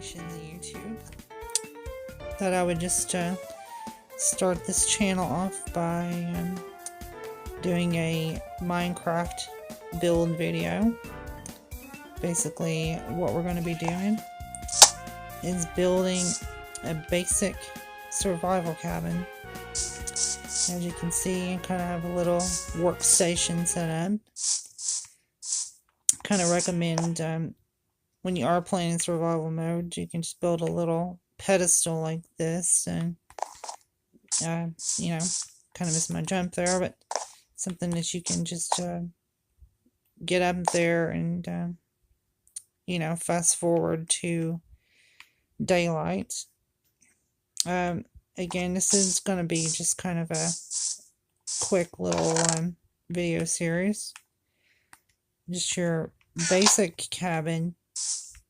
notifications on YouTube. Thought I would just start this channel off by doing a Minecraft build video. Basically, what we're going to be doing is building a basic survival cabin. As you can see, I kind of have a little workstation set up. Kind of recommend when you are playing in survival mode, you can just build a little pedestal like this, and you know, kind of missed my jump there, but something that you can just get up there and you know, fast forward to daylight. Again, this is going to be just kind of a quick little video series. Just your basic cabin,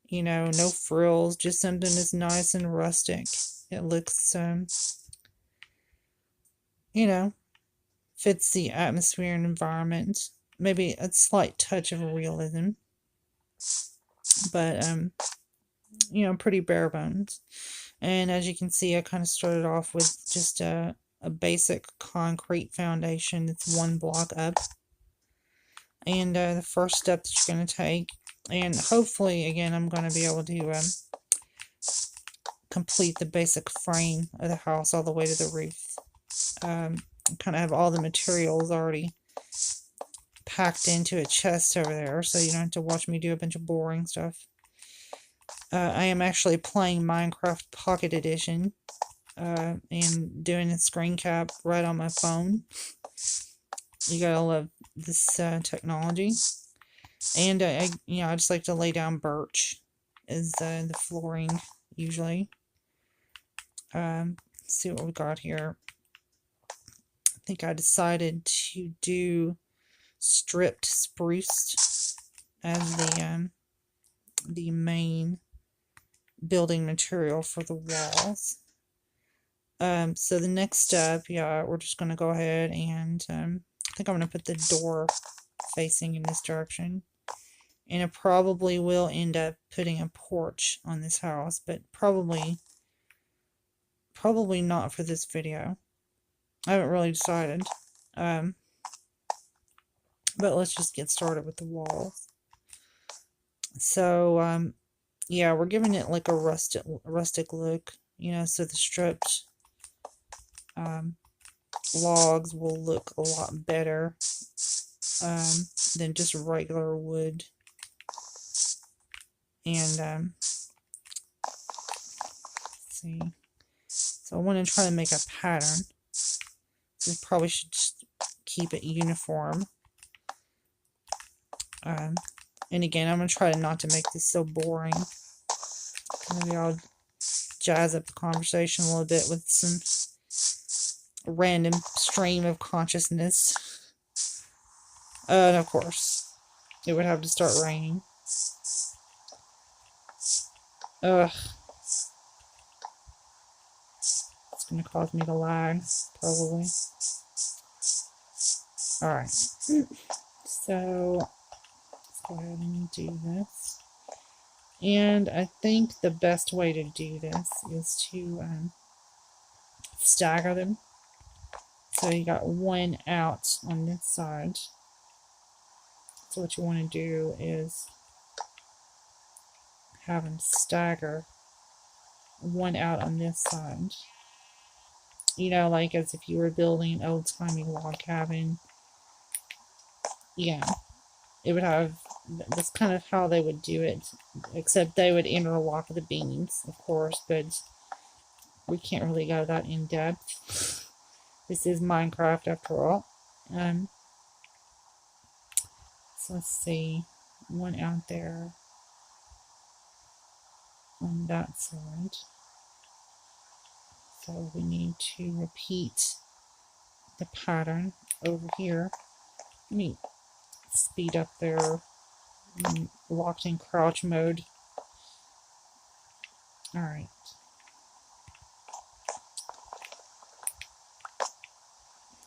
you know, no frills, just something that's nice and rustic. It looks, you know, fits the atmosphere and environment. Maybe a slight touch of realism, but, you know, pretty bare bones. And as you can see, I kind of started off with just a basic concrete foundation that's 1 block up. And the first step that you're going to take, and hopefully, again, I'm going to be able to complete the basic frame of the house all the way to the roof. Kind of have all the materials already packed into a chest over there, so you don't have to watch me do a bunch of boring stuff. I am actually playing Minecraft Pocket Edition and doing a screen cap right on my phone. You gotta love this technology. And I just like to lay down birch as the flooring usually. See what we got here. I think I decided to do stripped spruce as the main building material for the walls. So the next step, we're just going to go ahead and I think I'm going to put the door facing in this direction. And I probably will end up putting a porch on this house, but probably not for this video. I haven't really decided. But let's just get started with the walls. So, yeah, we're giving it like a rustic look, you know, so the stripped logs will look a lot better than just regular wood. And let's see, so I want to try to make a pattern. So we probably should just keep it uniform. And again, I'm going to try not to make this so boring. Maybe I'll jazz up the conversation a little bit with some random stream of consciousness. And of course, it would have to start raining. Ugh. It's going to cause me to lag, probably. Alright. So, let's go ahead and do this. And I think the best way to do this is to stagger them. So you got 1 out on this side. So what you want to do is have them stagger 1 out on this side. You know, like as if you were building an old-timey log cabin. Yeah. It would have, that's kind of how they would do it. Except they would interlock the beams, of course, but we can't really go that in depth. This is Minecraft after all. So let's see, 1 out there on that side. So we need to repeat the pattern over here. Let me speed up there. I'm locked in crouch mode. Alright.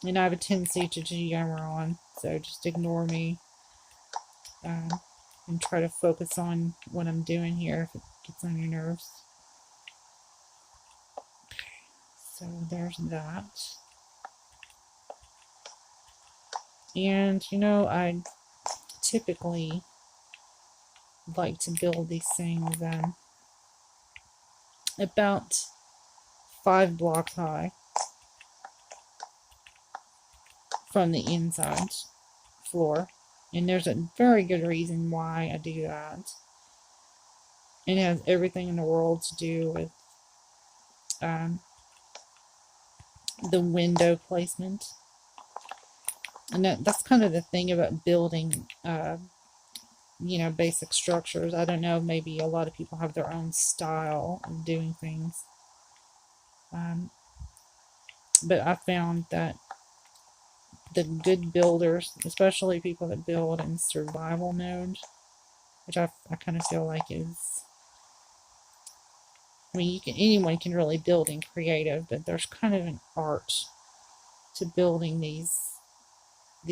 And I have a tendency to yammer on, so just ignore me and try to focus on what I'm doing here. If it Gets on your nerves. So there's that. And, you know, I typically like to build these things about 5 blocks high from the inside floor. And there's a very good reason why I do that. And it has everything in the world to do with the window placement. And that's kind of the thing about building, you know, basic structures. I don't know, maybe a lot of people have their own style of doing things. But I found that the good builders, especially people that build in survival mode, which I kind of feel like is, I mean, anyone can really build in creative, but there's kind of an art to building these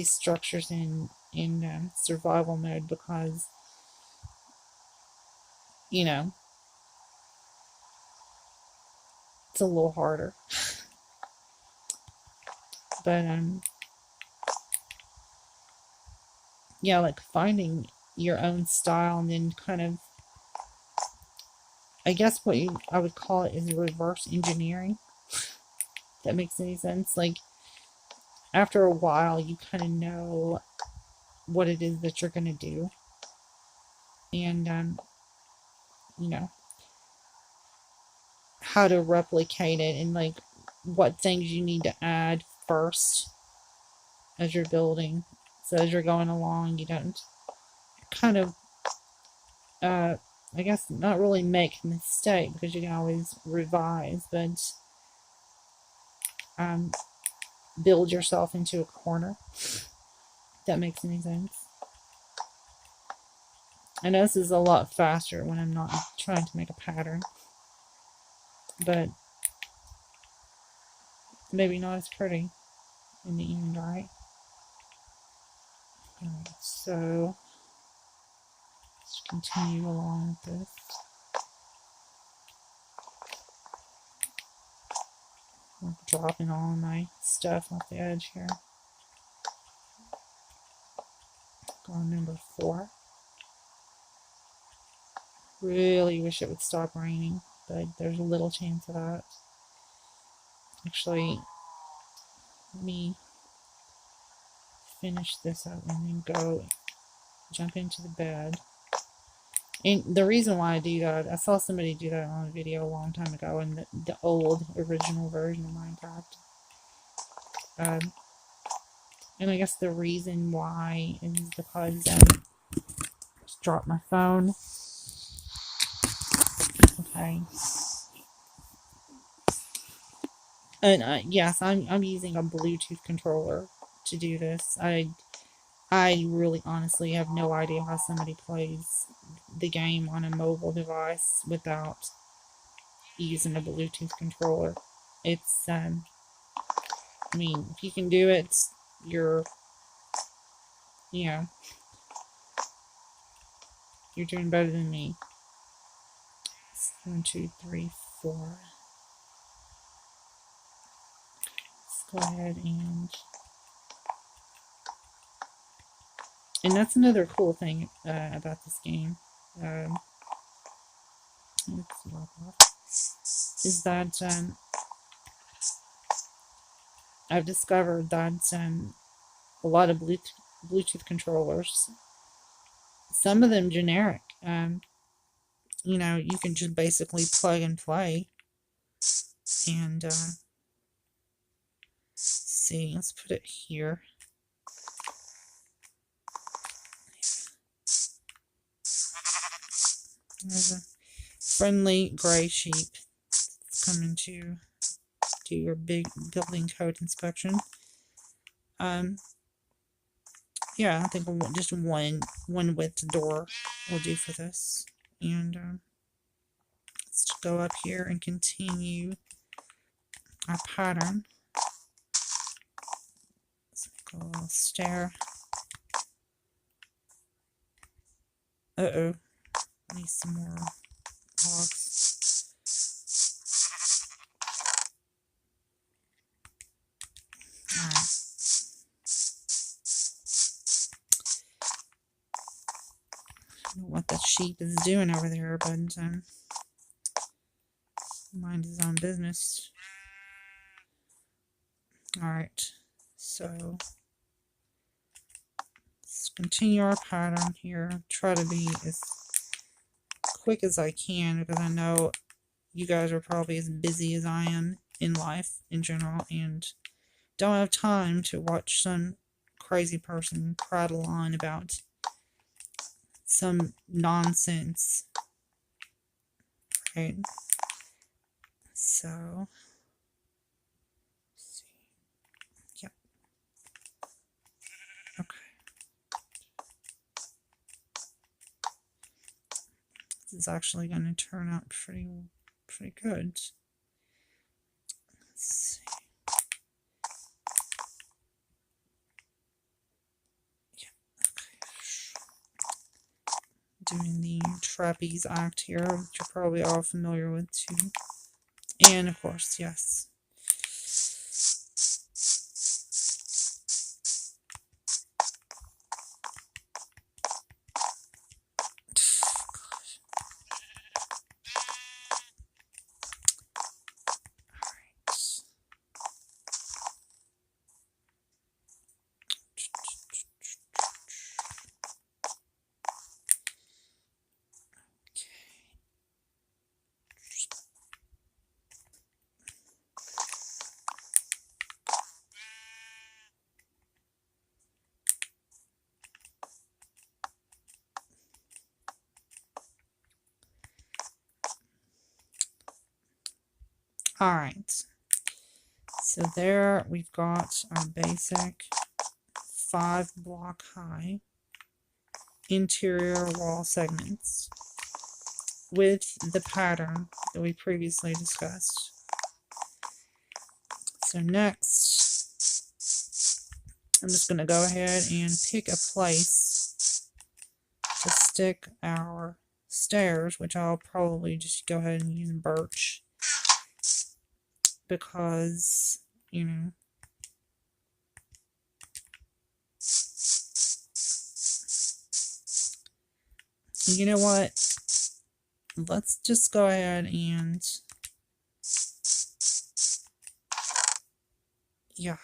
structures in survival mode, because, you know, it's a little harder. But yeah, like finding your own style and then kind of, I guess what I would call it is reverse engineering. If that makes any sense. Like, after a while, you kind of know what it is that you're going to do. And, you know, how to replicate it, and like what things you need to add first as you're building. So as you're going along, you don't kind of, I guess, not really make a mistake, because you can always revise, but build yourself into a corner. If that makes any sense. I know this is a lot faster when I'm not trying to make a pattern, but maybe not as pretty in the end, right? Alright, so let's continue along with this. I'm dropping all my stuff off the edge here. Go on number 4. Really wish it would stop raining, but there's a little chance of that. Actually, let me finish this up and then go jump into the bed. And the reason why I do that, I saw somebody do that on a video a long time ago in the old original version of Minecraft. And I guess the reason why is because just dropped my phone. Okay. And yes, I'm using a Bluetooth controller to do this. I really honestly have no idea how somebody plays the game on a mobile device without using a Bluetooth controller. It's I mean, if you can do it, you're, you know, you're doing better than me. 1, 2, 3, 4. Let's go ahead and that's another cool thing about this game. Is that I've discovered that a lot of Bluetooth controllers, some of them generic, you know, you can just basically plug and play. And let's see, let's put it here. There's a friendly gray sheep coming to do your big building code inspection. Yeah, I think just one width door will do for this. And let's go up here and continue our pattern. Let's go a little stair. Uh-oh. Need some more hogs. Alright. I don't know what that sheep is doing over there, but mind his own business. Alright, so let's continue our pattern here. Try to be as quick as I can because I know you guys are probably as busy as I am in life in general and don't have time to watch some crazy person prattle on about some nonsense. Right? So, let's see. Yep. Okay. This is actually going to turn out pretty good. Let's see. Doing the trapeze act here, which you're probably all familiar with too. And of course, yes. Alright, so there we've got our basic 5-block high interior wall segments with the pattern that we previously discussed. So next, I'm just going to go ahead and pick a place to stick our stairs, which I'll probably just go ahead and use birch. Because, you know, what? Let's just go ahead and, yeah,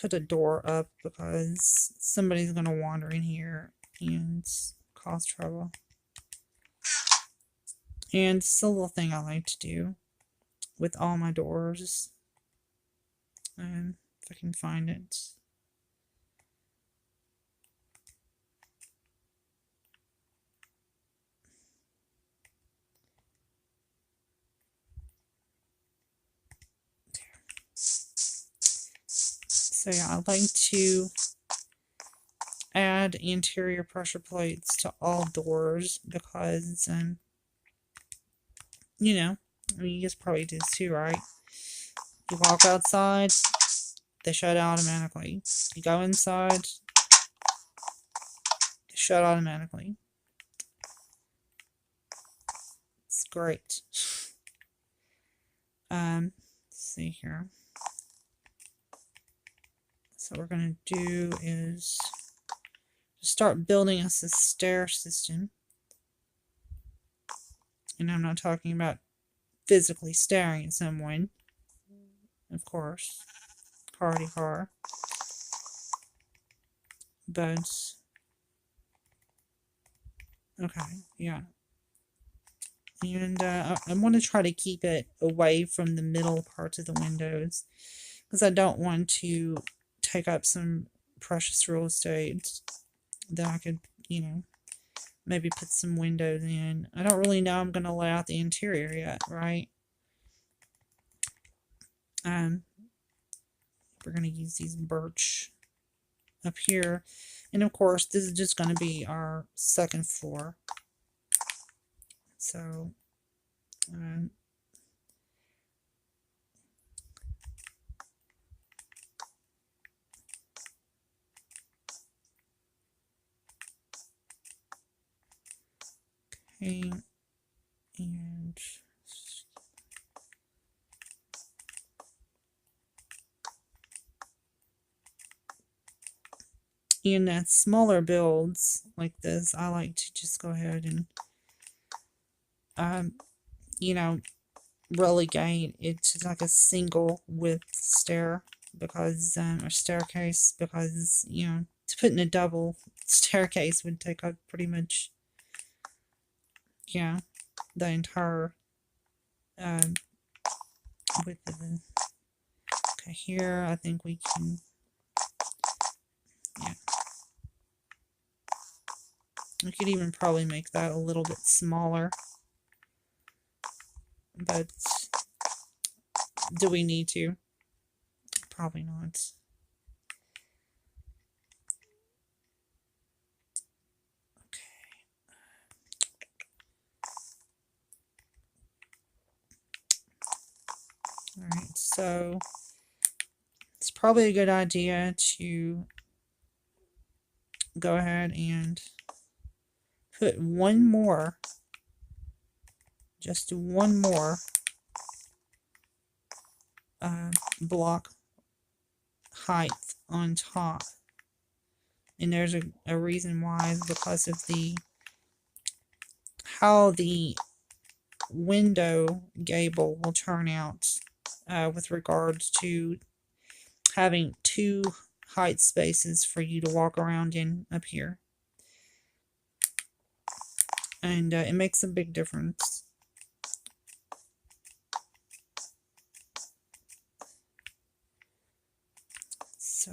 put a door up because somebody's going to wander in here and cause trouble. And it's a little thing I like to do with all my doors, if I can find it. So yeah, I like to add interior pressure plates to all doors because, you know, I mean, you guys probably do this too, right? You walk outside, they shut automatically. You go inside, they shut automatically. It's great. Let's see here. So what we're going to do is start building us a stair system. And I'm not talking about physically staring at someone, of course, car. But, okay, yeah. And I want to try to keep it away from the middle parts of the windows because I don't want to take up some precious real estate that I could, you know, maybe put some windows in. I don't really know I'm going to lay out the interior yet, right? We're going to use these birch up here. And of course, this is just going to be our second floor. So, okay, and in smaller builds like this, I like to just go ahead and, you know, relegate it to like a single width stair because, or staircase, because, you know, to put in a double staircase would take up pretty much, yeah, the entire width of the. Okay, here I think we can, yeah. We could even probably make that a little bit smaller. But do we need to? Probably not. Okay. Alright, so it's probably a good idea to go ahead and put one more, just one more block height on top. And there's a reason why, is because of how the window gable will turn out with regards to having two height spaces for you to walk around in up here. And it makes a big difference. So,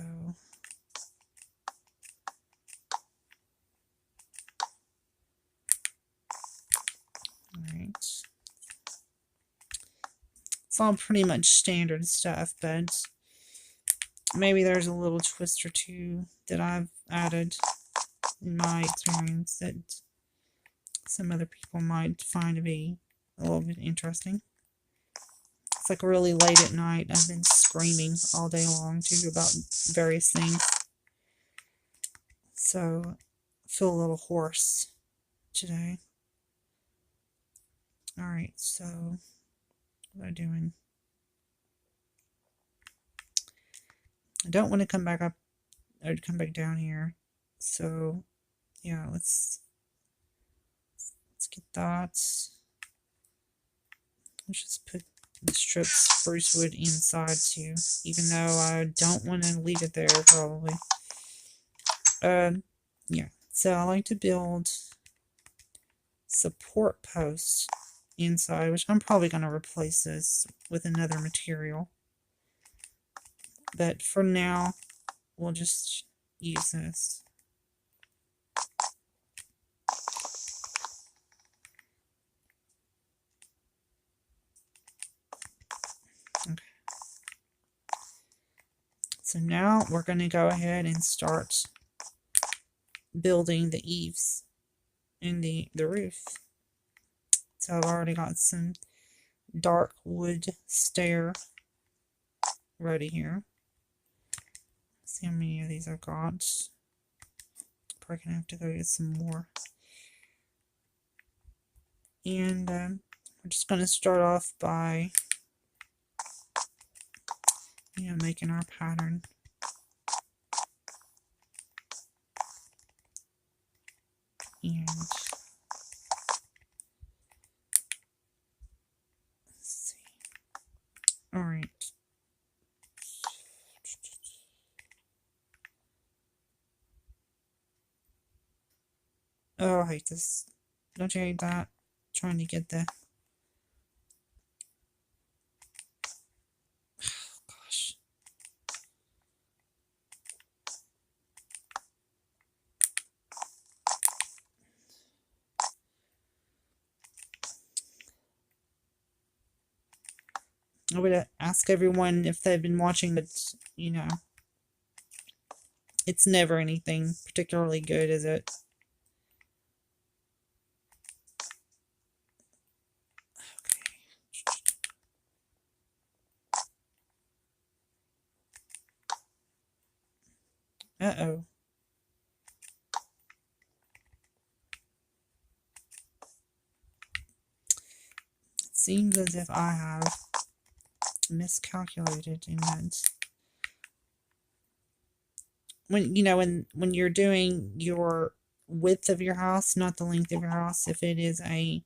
alright. It's all pretty much standard stuff, but maybe there's a little twist or two that I've added in my experience that some other people might find to be a little bit interesting. It's like really late at night. I've been screaming all day long too about various things. So I feel a little hoarse today. Alright, so what am I doing? I don't want to come back up or come back down here. So yeah, let's get that. Let's just put the stripped spruce wood inside too, even though I don't want to leave it there probably. Yeah, so I like to build support posts inside, which I'm probably going to replace this with another material. But for now, we'll just use this. Okay. So now we're going to go ahead and start building the eaves and the roof. So I've already got some dark wood stair ready here. Let's see how many of these I've got. Probably gonna have to go get some more. And we're just gonna start off by, you know, making our pattern. And let's see. All right. Oh, I hate this. Don't you hate that? Trying to get the... Gosh. I would ask everyone if they've been watching, but, you know, it's never anything particularly good, is it? Uh-oh. It seems as if I have miscalculated in that. when, when you're doing your width of your house, not the length of your house, if it is a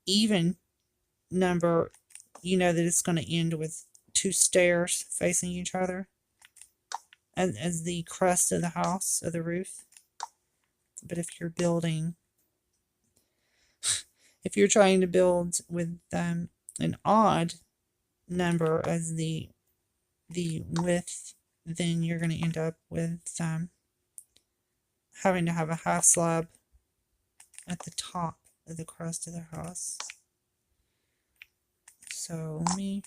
even number, you know that it's going to end with two stairs facing each other as the crest of the house, of the roof. But if you're building, if you're trying to build with an odd number as the width, then you're going to end up with having to have a half slab at the top of the crest of the house. So let me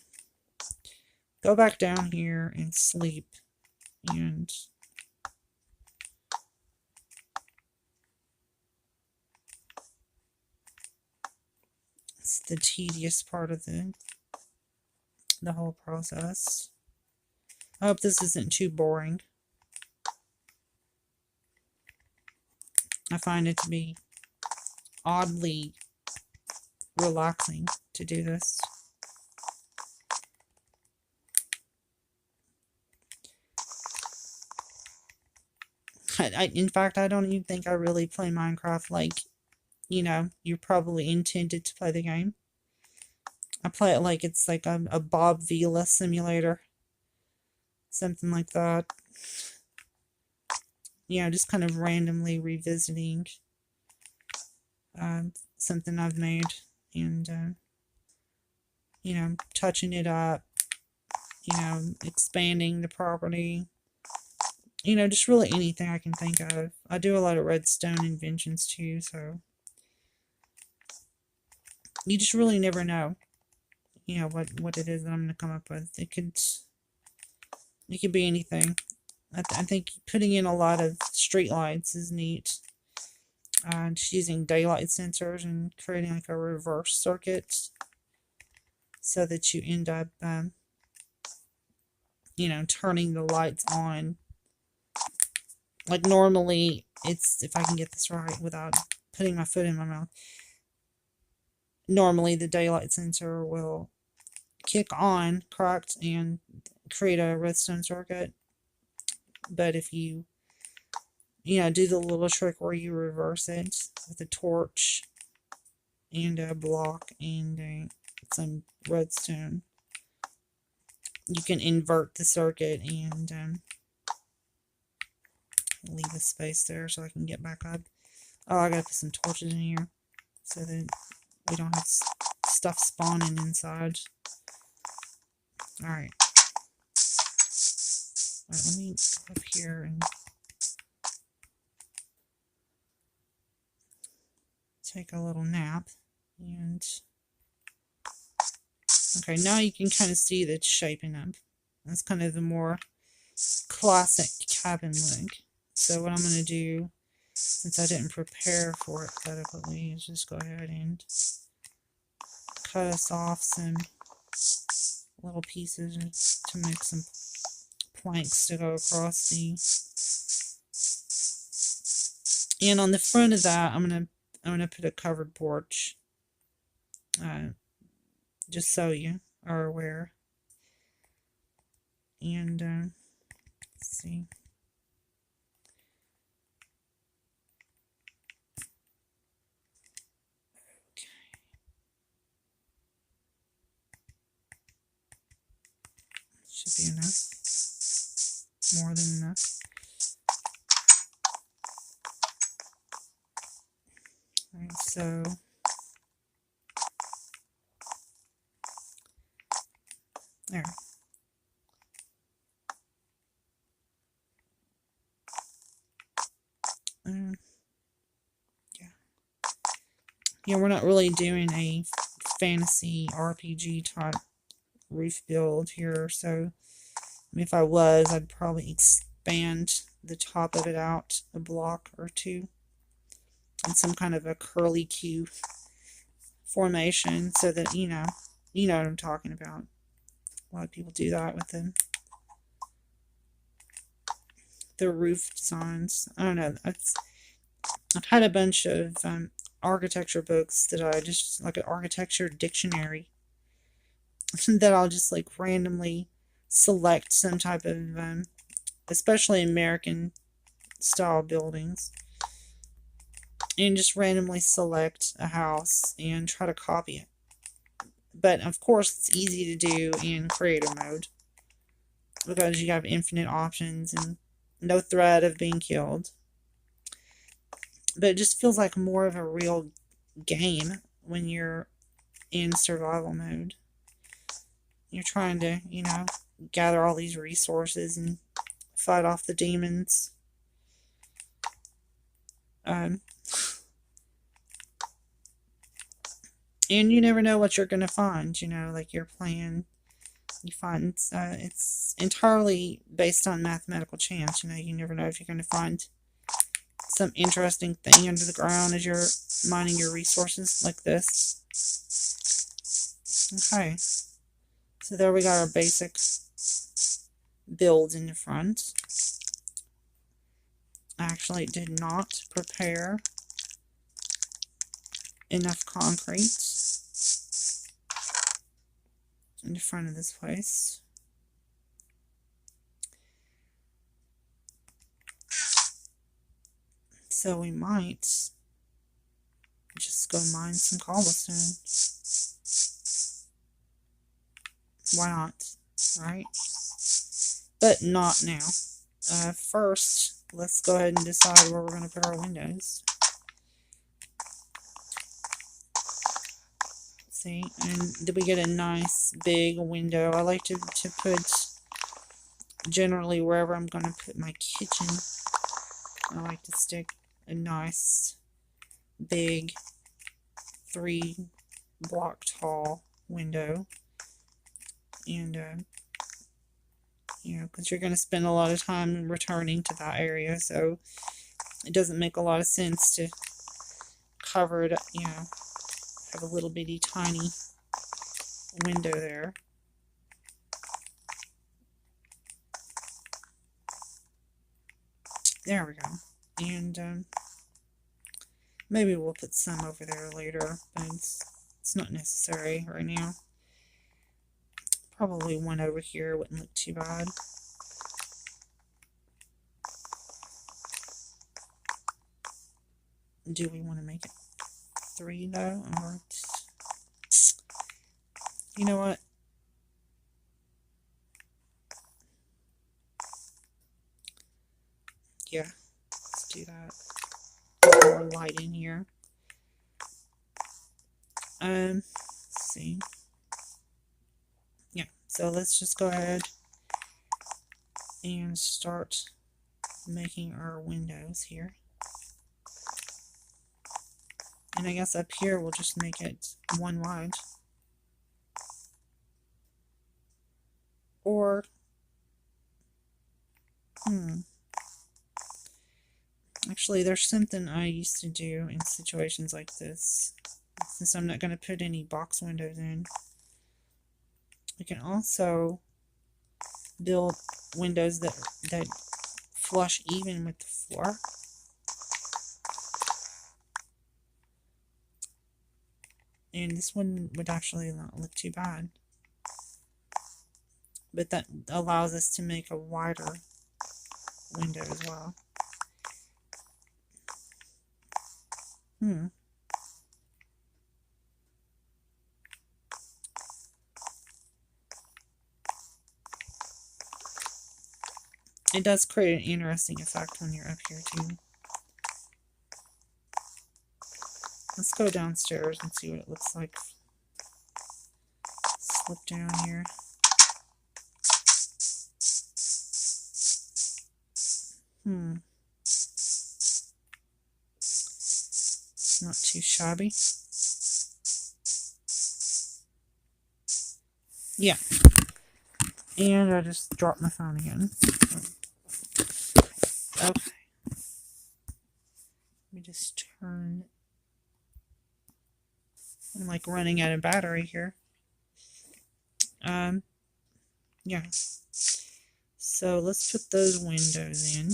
go back down here and sleep, and it's the tedious part of the whole process. I hope this isn't too boring. I find it to be oddly relaxing to do this. In fact, I don't even think I really play Minecraft like, you're probably intended to play the game. I play it like it's like a Bob Vila simulator. Something like that. Just kind of randomly revisiting something I've made and, touching it up, expanding the property. Just really anything I can think of. I do a lot of redstone inventions too, so you just really never know, what it is that I'm going to come up with. It could be anything. I think putting in a lot of street lights is neat. Just using daylight sensors and creating like a reverse circuit so that you end up, turning the lights on. Like normally, if I can get this right without putting my foot in my mouth, normally the daylight sensor will kick on, correct, and create a redstone circuit. But if you, do the little trick where you reverse it with a torch and a block and some redstone, you can invert the circuit and leave a space there so I can get back up. Oh, I gotta put some torches in here so that we don't have stuff spawning inside. Alright. Alright, let me go up here and take a little nap. And okay, now you can kind of see that it's shaping up. That's kind of the more classic cabin look. So what I'm going to do, since I didn't prepare for it adequately, is just go ahead and cut us off some little pieces to make some planks to go across the. And on the front of that, I'm gonna put a covered porch. Just so you are aware. And let's see. Should be enough. More than enough. Alright, so there. Yeah, we're not really doing a fantasy RPG type roof build here, so if I was, I'd probably expand the top of it out a block or two in some kind of a curly Q formation so that, you know what I'm talking about. A lot of people do that with the roof designs. I don't know. I've had a bunch of architecture books that I just, like an architecture dictionary, that I'll just like randomly select some type of especially American style buildings. And just randomly select a house and try to copy it. But of course, it's easy to do in creative mode because you have infinite options and no threat of being killed. But it just feels like more of a real game when you're in survival mode. You're trying to, gather all these resources and fight off the demons. And you never know what you're going to find, like you're playing. You find it's entirely based on mathematical chance. You never know if you're going to find some interesting thing under the ground as you're mining your resources like this. Okay, so there we got our basic build in the front. I actually did not prepare enough concrete in the front of this place. So we might just go mine some cobblestone. Why not, right? But not now. First, let's go ahead and decide where we're going to put our windows. See, and did we get a nice big window? I like to put generally wherever I'm going to put my kitchen. I like to stick a nice big 3-block tall window, and because you're going to spend a lot of time returning to that area, so it doesn't make a lot of sense to cover it, have a little bitty tiny window there. There we go. And maybe we'll put some over there later, but it's not necessary right now. Probably one over here wouldn't look too bad. Do we want to make it 3 though? Or you know what? Yeah, let's do that. Put more light in here. Let's see. Yeah, so let's just go ahead and start making our windows here. And I guess up here we'll just make it 1 wide. Or, actually there's something I used to do in situations like this. Since I'm not going to put any box windows in, we can also build windows that flush even with the floor. And this one would actually not look too bad. But that allows us to make a wider window as well. It does create an interesting effect when you're up here too. Let's go downstairs and see what it looks like. Slip down here. It's not too shabby. Yeah. And I just dropped my phone again. Okay. Let me just turn. I'm like running out of battery here. Yeah. So let's put those windows in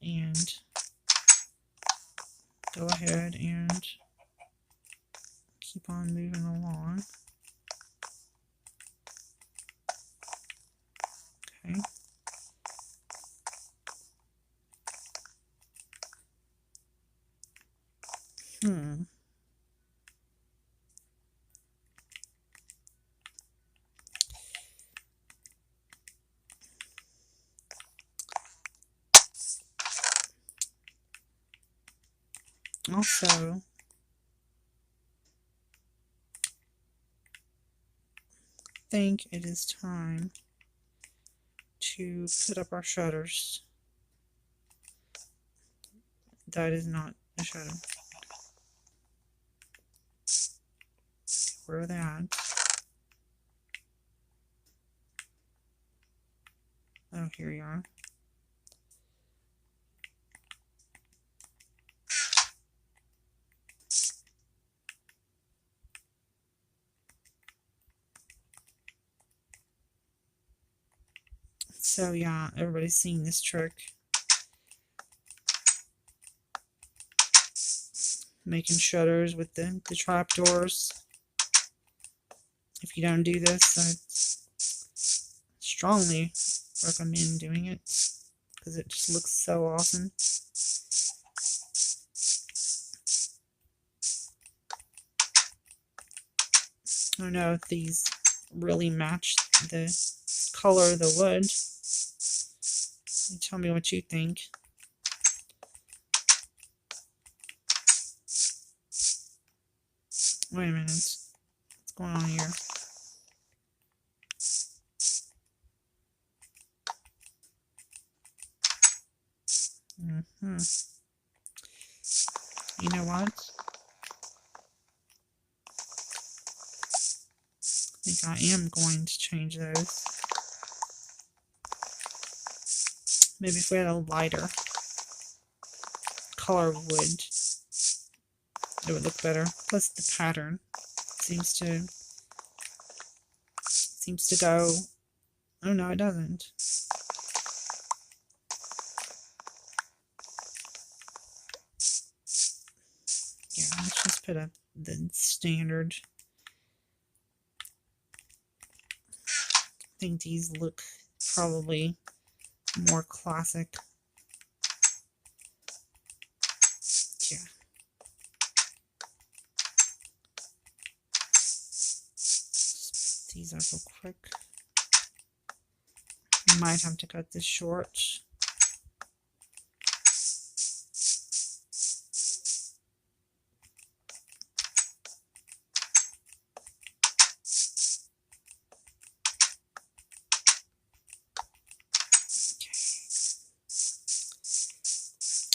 and go ahead and keep on moving along. Okay. Also, I think it is time to put up our shutters. That is not a shutter. Where are they at? Oh, here you are. So yeah, everybody's seen this trick. Making shutters with the trapdoors. If you don't do this, I strongly recommend doing it because it just looks so awesome. I don't know if these really match the color of the wood. Tell me what you think. Wait a minute. What's going on here? You know what? I think I am going to change those. Maybe if we had a lighter color of wood, it would look better. Plus the pattern seems to go. Oh no, it doesn't. Yeah, let's just put up the standard. I think these look probably more classic. Yeah. These up real quick. Might have to cut this short.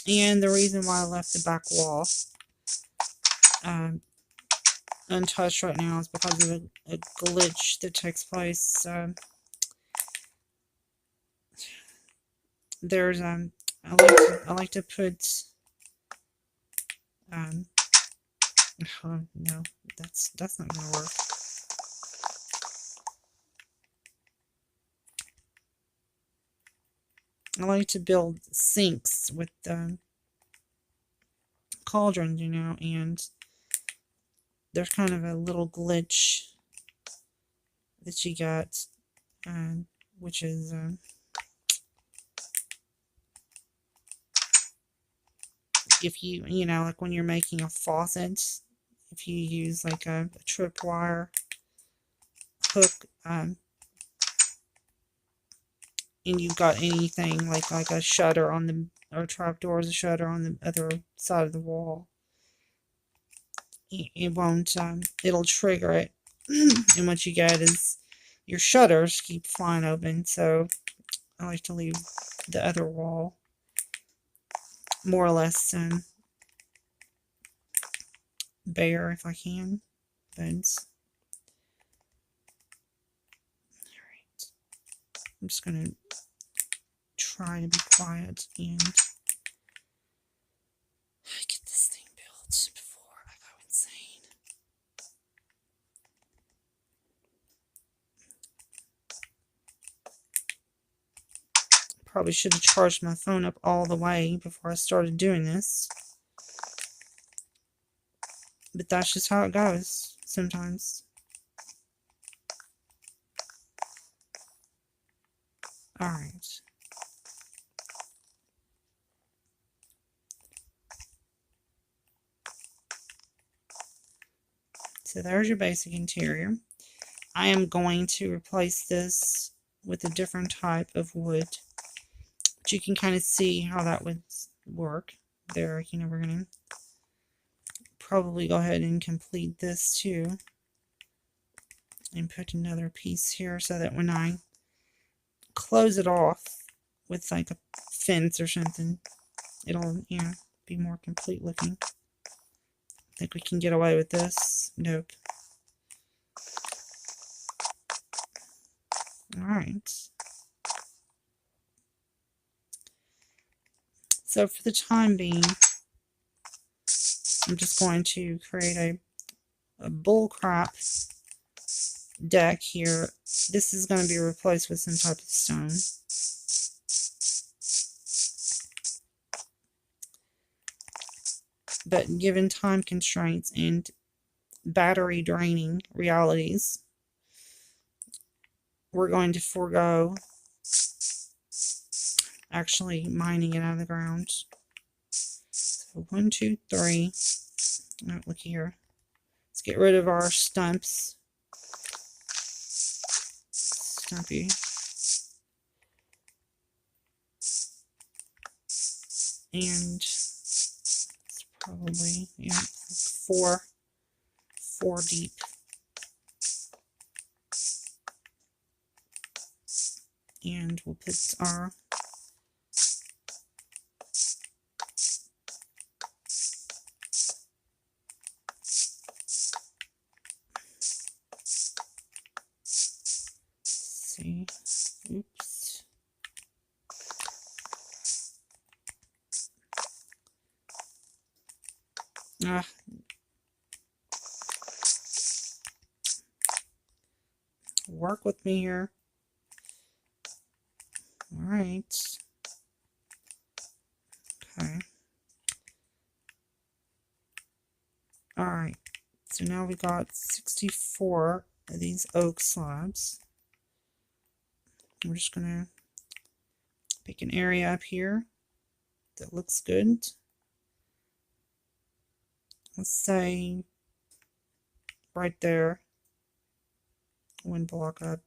And the reason why I left the back wall untouched right now is because of a glitch that takes place. There's I like to put oh no, that's not gonna work. I like to build sinks with cauldrons, you know, and there's kind of a little glitch that you got, which is if you know, like when you're making a faucet, if you use like a tripwire hook, and you've got anything like a shutter on the, or trapdoor is a shutter on the other side of the wall, it won't, it'll trigger it, and what you get is your shutters keep flying open. So I like to leave the other wall more or less bare if I can. But alright, I'm just gonna try to be quiet and get this thing built before I go insane. Probably should have charged my phone up all the way before I started doing this. But that's just how it goes sometimes. Alright. So there's your basic interior. I am going to replace this with a different type of wood. But you can kind of see how that would work. There, you know, we're going to probably go ahead and complete this too. And put another piece here so that when I close it off with like a fence or something, it'll, you know, be more complete looking. Think we can get away with this? Nope. Alright. So for the time being, I'm just going to create a bullcrap deck here. This is going to be replaced with some type of stone. But given time constraints and battery draining realities, we're going to forego actually mining it out of the ground. So 1, 2, 3. Oh, look here. Let's get rid of our stumps. Stumpy. And it's probably, yeah, 4 deep. And we'll put our see. Oops. Work with me here. Alright. Okay. Alright. So now we got 64 of these oak slabs. We're just going to pick an area up here that looks good. Let's say right there. One block up.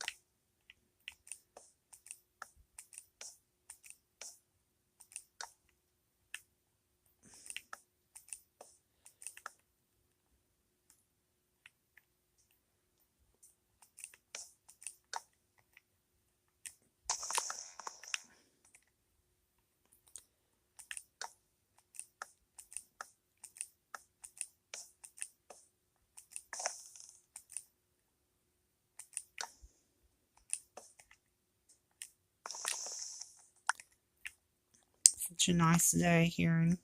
Such a nice day here in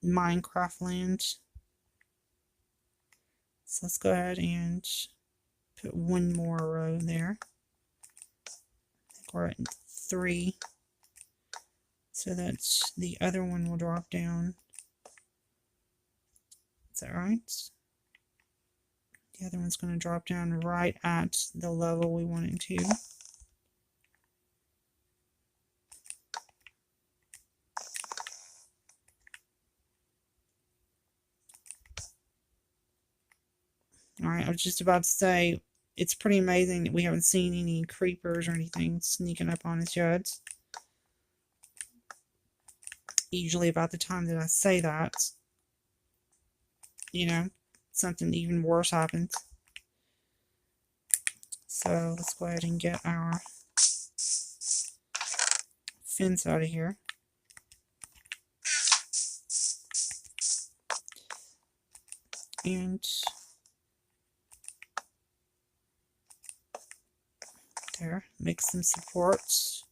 Minecraft land. So let's go ahead and put one more row there. I think we're at 3. So that the other one will drop down. Is that right? The other one's going to drop down right at the level we want it to. Alright, I was just about to say, it's pretty amazing that we haven't seen any creepers or anything sneaking up on us yet. Usually about the time that I say that, you know, something even worse happens. So let's go ahead and get our fence out of here. And there, make some supports.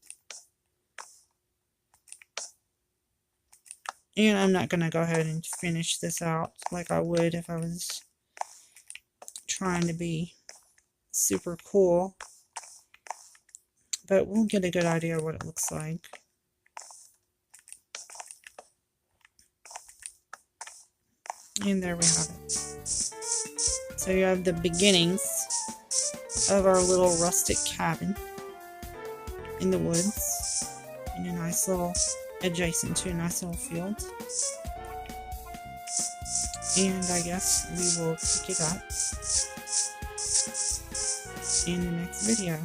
And I'm not going to go ahead and finish this out like I would if I was trying to be super cool. But we'll get a good idea of what it looks like. And there we have it. So you have the beginnings of our little rustic cabin in the woods, in a nice little, adjacent to a nice little field. And I guess we will pick it up in the next video.